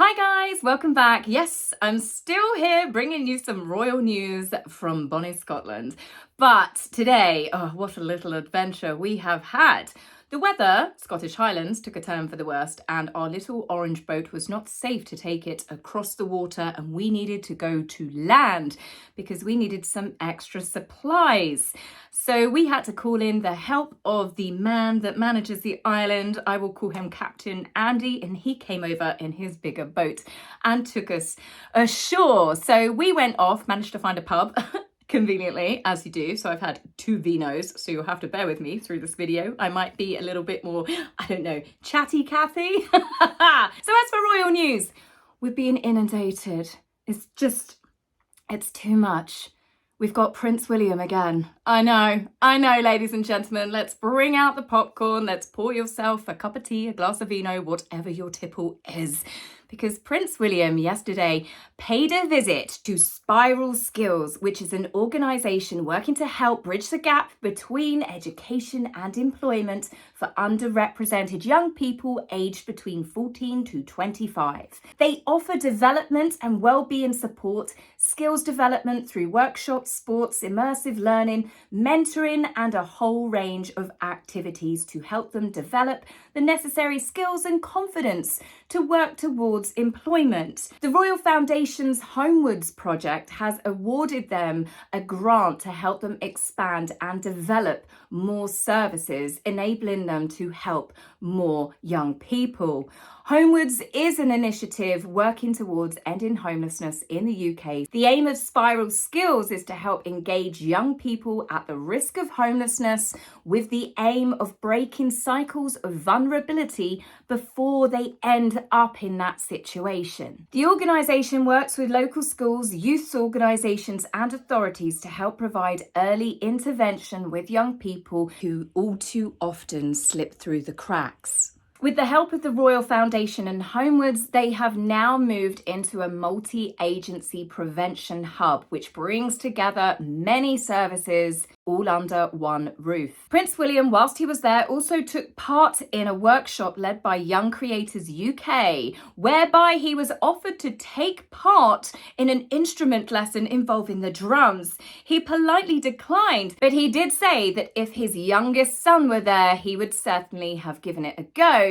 Hi guys, welcome back. Yes, I'm still here bringing you some royal news from Bonnie, Scotland. But today, oh, what a little adventure we have had. The weather, Scottish Highlands, took a turn for the worst, and our little orange boat was not safe to take it across the water, and we needed to go to land because we needed some extra supplies. So we had to call in the help of the man that manages the island. I will call him Captain Andy, and he came over in his bigger boat and took us ashore. So we went off, managed to find a pub. Conveniently, as you do. So I've had 2 vinos, so you'll have to bear with me through this video. I might be a little bit more, I don't know, chatty Cathy. So as for royal news, we're being inundated. It's too much. We've got Prince William again. I know, ladies and gentlemen. Let's bring out the popcorn. Let's pour yourself a cup of tea, a glass of vino, whatever your tipple is. Because Prince William yesterday paid a visit to Spiral Skills, which is an organisation working to help bridge the gap between education and employment for underrepresented young people aged between 14 to 25. They offer development and well-being support, skills development through workshops, sports, immersive learning, mentoring, and a whole range of activities to help them develop the necessary skills and confidence to work towards employment. The Royal Foundation's Homewards project has awarded them a grant to help them expand and develop more services, enabling them to help more young people. Homewards is an initiative working towards ending homelessness in the UK. The aim of Spiral Skills is to help engage young people at the risk of homelessness with the aim of breaking cycles of vulnerability before they end up in that situation. The organisation works with local schools, youth organisations and authorities to help provide early intervention with young people who all too often slip through the cracks. With the help of the Royal Foundation and Homewards, they have now moved into a multi-agency prevention hub, which brings together many services all under one roof. Prince William, whilst he was there, also took part in a workshop led by Young Creators UK, whereby he was offered to take part in an instrument lesson involving the drums. He politely declined, but he did say that if his youngest son were there, he would certainly have given it a go.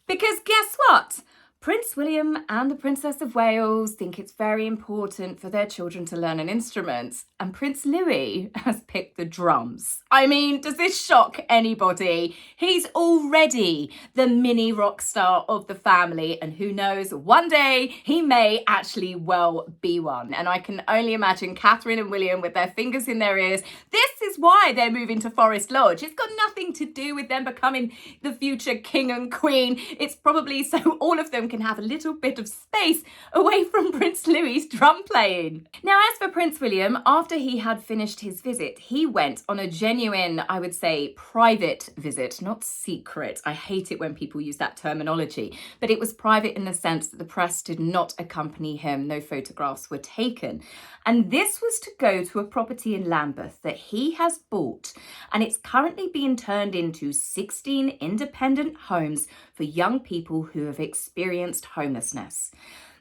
Because guess what? Prince William and the Princess of Wales think it's very important for their children to learn an instrument, and Prince Louis has picked the drums. I mean, does this shock anybody? He's already the mini rock star of the family, and who knows, one day he may actually well be one. And I can only imagine Catherine and William with their fingers in their ears. This is why they're moving to Forest Lodge. It's got nothing to do with them becoming the future king and queen. It's probably so all of them can have a little bit of space away from Prince Louis's drum playing. Now, as for Prince William, after he had finished his visit, he went on a genuine, I would say, private visit, not secret. I hate it when people use that terminology, but it was private in the sense that the press did not accompany him. No photographs were taken. And this was to go to a property in Lambeth that he has bought, and it's currently being turned into 16 independent homes for young people who have experienced homelessness.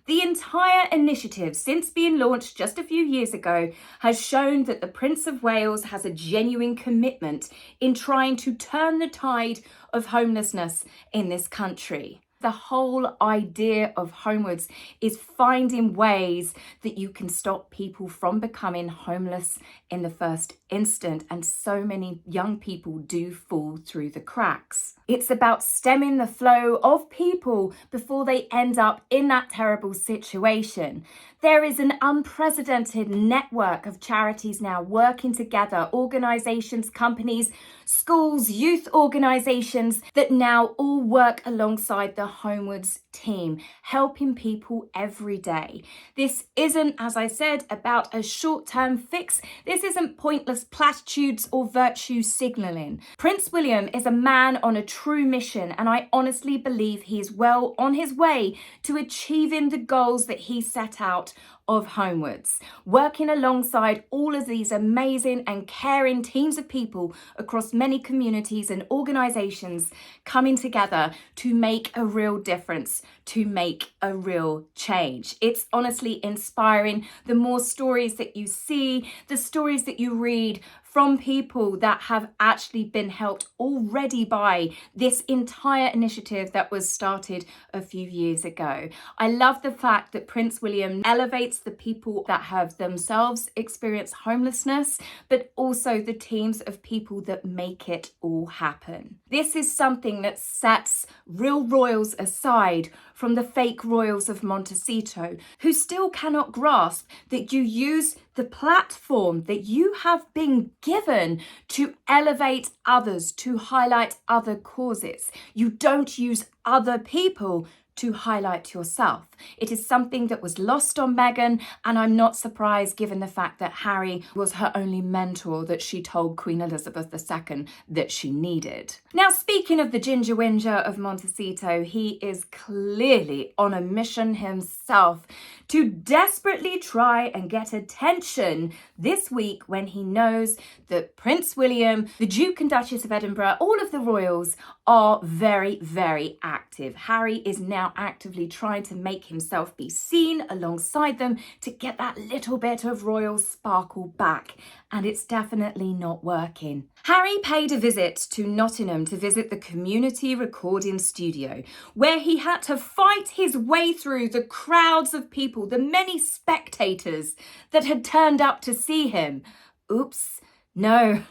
The entire initiative, since being launched just a few years ago, has shown that the Prince of Wales has a genuine commitment in trying to turn the tide of homelessness in this country. The whole idea of Homewards is finding ways that you can stop people from becoming homeless in the first instant, and so many young people do fall through the cracks. It's about stemming the flow of people before they end up in that terrible situation. There is an unprecedented network of charities now working together, organisations, companies, schools, youth organisations that now all work alongside the Homewards team, helping people every day. This isn't, as I said, about a short-term fix. This isn't pointless platitudes or virtue signalling. Prince William is a man on a true mission, and I honestly believe he is well on his way to achieving the goals that he set out of Homewards, working alongside all of these amazing and caring teams of people across many communities and organizations coming together to make a real difference, to make a real change. It's honestly inspiring. The more stories that you see, the stories that you read from people that have actually been helped already by this entire initiative that was started a few years ago. I love the fact that Prince William elevates the people that have themselves experienced homelessness, but also the teams of people that make it all happen. This is something that sets real royals aside from the fake royals of Montecito, who still cannot grasp that you use the platform that you have been given to elevate others, to highlight other causes. You don't use other people to highlight yourself. It is something that was lost on Meghan, and I'm not surprised given the fact that Harry was her only mentor that she told Queen Elizabeth II that she needed. Now, speaking of the Ginger Whinger of Montecito, he is clearly on a mission himself to desperately try and get attention this week when he knows that Prince William, the Duke and Duchess of Edinburgh, all of the royals are very, very active. Harry is now actively trying to make himself be seen alongside them to get that little bit of royal sparkle back, and it's definitely not working. Harry paid a visit to Nottingham to visit the community recording studio, where he had to fight his way through the crowds of people, the many spectators that had turned up to see him. Oops. No,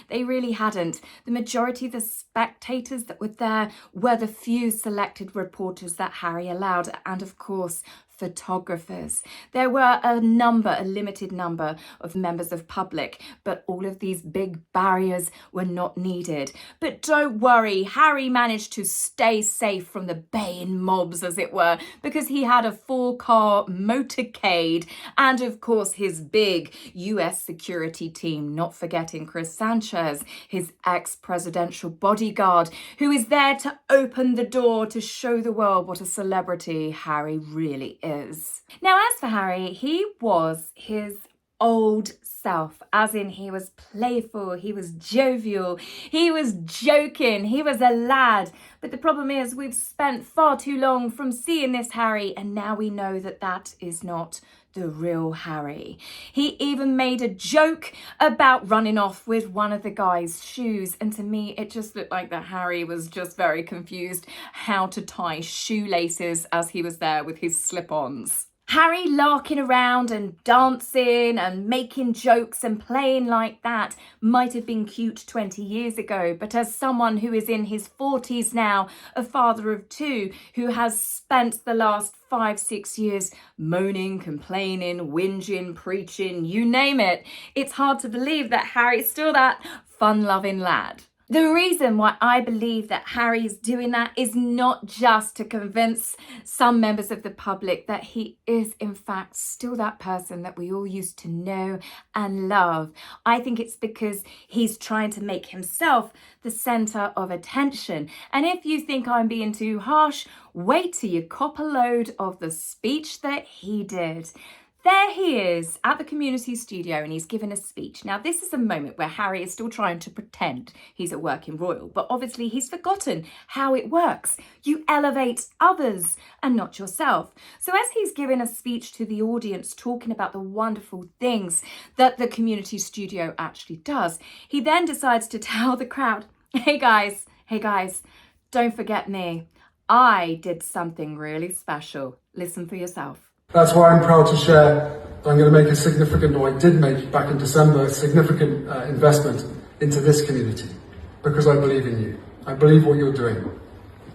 they really hadn't. The majority of the spectators that were there were the few selected reporters that Harry allowed, and of course, photographers. There were a limited number of members of public, but all of these big barriers were not needed. But don't worry, Harry managed to stay safe from the baying mobs, as it were, because he had a 4-car motorcade and, of course, his big US security team, not forgetting Chris Sanchez, his ex-presidential bodyguard, who is there to open the door to show the world what a celebrity Harry really is. Now, as for Harry, he was his old self, as in he was playful, he was jovial, he was joking, he was a lad. But the problem is we've spent far too long from seeing this Harry, and now we know that that is not the real Harry. He even made a joke about running off with one of the guy's shoes, and to me it just looked like that Harry was just very confused how to tie shoelaces as he was there with his slip-ons. Harry larking around and dancing and making jokes and playing like that might have been cute 20 years ago, but as someone who is in his 40s now, a father of 2, who has spent the last 5-6 years moaning, complaining, whinging, preaching, you name it, it's hard to believe that Harry's still that fun-loving lad. The reason why I believe that Harry's doing that is not just to convince some members of the public that he is in fact still that person that we all used to know and love. I think it's because he's trying to make himself the centre of attention. And if you think I'm being too harsh, wait till you cop a load of the speech that he did. There he is at the community studio and he's given a speech. Now, this is a moment where Harry is still trying to pretend he's a working royal, but obviously he's forgotten how it works. You elevate others and not yourself. So as he's giving a speech to the audience talking about the wonderful things that the community studio actually does, he then decides to tell the crowd, hey guys, don't forget me. I did something really special. Listen for yourself. That's why I'm proud to share that I'm going to make a significant, or I did make back in December, a significant investment into this community because I believe in you. I believe what you're doing.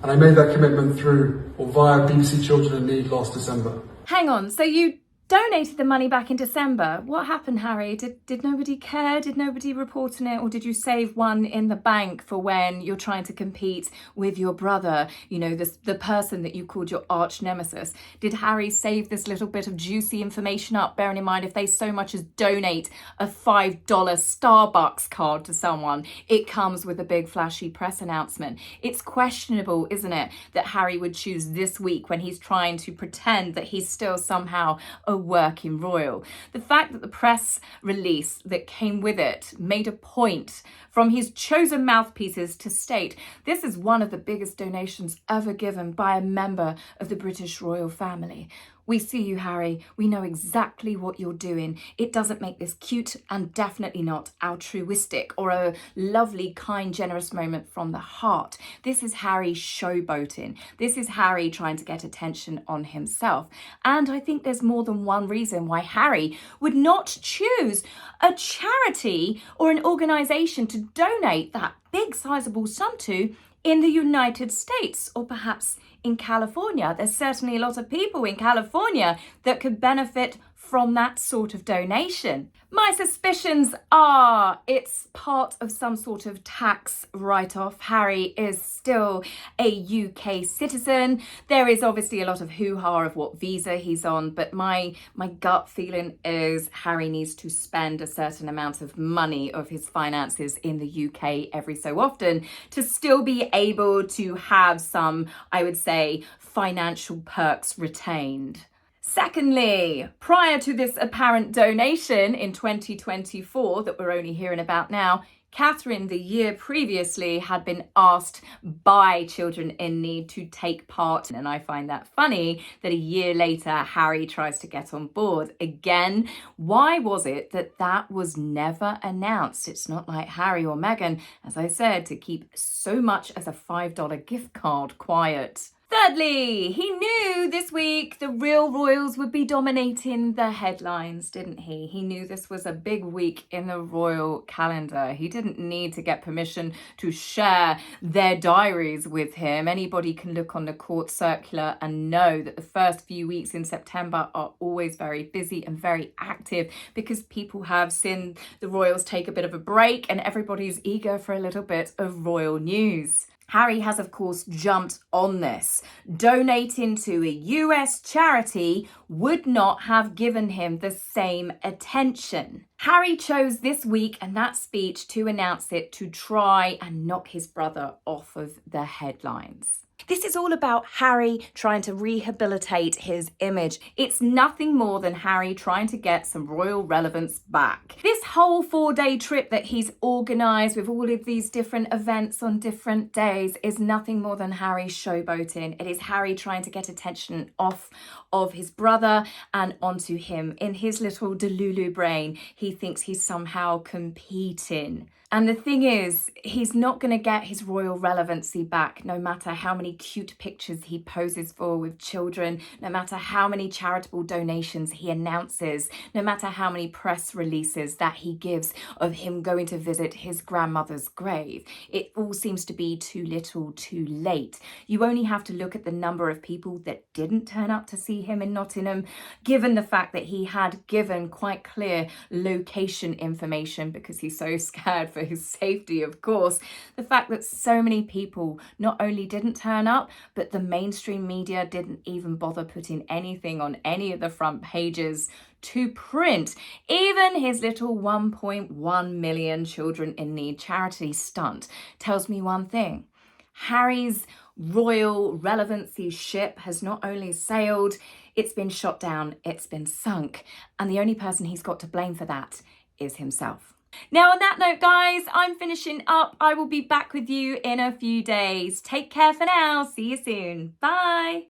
And I made that commitment through or via BBC Children in Need last December. Hang on, so you donated the money back in December. What happened, Harry? Did nobody care? Did nobody report on it? Or did you save one in the bank for when you're trying to compete with your brother, you know, the person that you called your arch nemesis? Did Harry save this little bit of juicy information up, bearing in mind if they so much as donate a $5 Starbucks card to someone, it comes with a big flashy press announcement? It's questionable, isn't it, that Harry would choose this week when he's trying to pretend that he's still somehow a working royal. The fact that the press release that came with it made a point from his chosen mouthpieces to state this is one of the biggest donations ever given by a member of the British royal family. We see you, Harry. We know exactly what you're doing. It doesn't make this cute and definitely not altruistic or a lovely, kind, generous moment from the heart. This is Harry showboating. This is Harry trying to get attention on himself. And I think there's more than one reason why Harry would not choose a charity or an organisation to donate that big sizable sum to in the United States or perhaps in California. There's certainly a lot of people in California that could benefit from that sort of donation. My suspicions are it's part of some sort of tax write-off. Harry is still a UK citizen. There is obviously a lot of hoo-ha of what visa he's on, but my gut feeling is Harry needs to spend a certain amount of money of his finances in the UK every so often to still be able to have some, I would say, financial perks retained. Secondly, prior to this apparent donation in 2024 that we're only hearing about now, Catherine, the year previously, had been asked by Children in Need to take part. And I find that funny that a year later, Harry tries to get on board again. Why was it that that was never announced? It's not like Harry or Meghan, as I said, to keep so much as a $5 gift card quiet. Thirdly, he knew this week the real royals would be dominating the headlines, didn't he? He knew this was a big week in the royal calendar. He didn't need to get permission to share their diaries with him. Anybody can look on the court circular and know that the first few weeks in September are always very busy and very active because people have seen the royals take a bit of a break and everybody's eager for a little bit of royal news. Harry has, of course, jumped on this. Donating to a US charity would not have given him the same attention. Harry chose this week and that speech to announce it to try and knock his brother off of the headlines. This is all about Harry trying to rehabilitate his image. It's nothing more than Harry trying to get some royal relevance back. This whole 4-day trip that he's organised with all of these different events on different days is nothing more than Harry showboating. It is Harry trying to get attention off of his brother and onto him. In his little delulu brain, he thinks he's somehow competing. And the thing is, he's not going to get his royal relevancy back, no matter how many cute pictures he poses for with children, no matter how many charitable donations he announces, no matter how many press releases that he gives of him going to visit his grandmother's grave. It all seems to be too little, too late. You only have to look at the number of people that didn't turn up to see him in Nottingham, given the fact that he had given quite clear location information because he's so scared for his safety, of course. The fact that so many people not only didn't turn up, but the mainstream media didn't even bother putting anything on any of the front pages to print. Even his little 1.1 million Children in Need charity stunt tells me one thing. Harry's royal relevancy ship has not only sailed, it's been shot down, it's been sunk. And the only person he's got to blame for that is himself. Now, on that note, guys, I'm finishing up. I will be back with you in a few days. Take care for now. See you soon. Bye.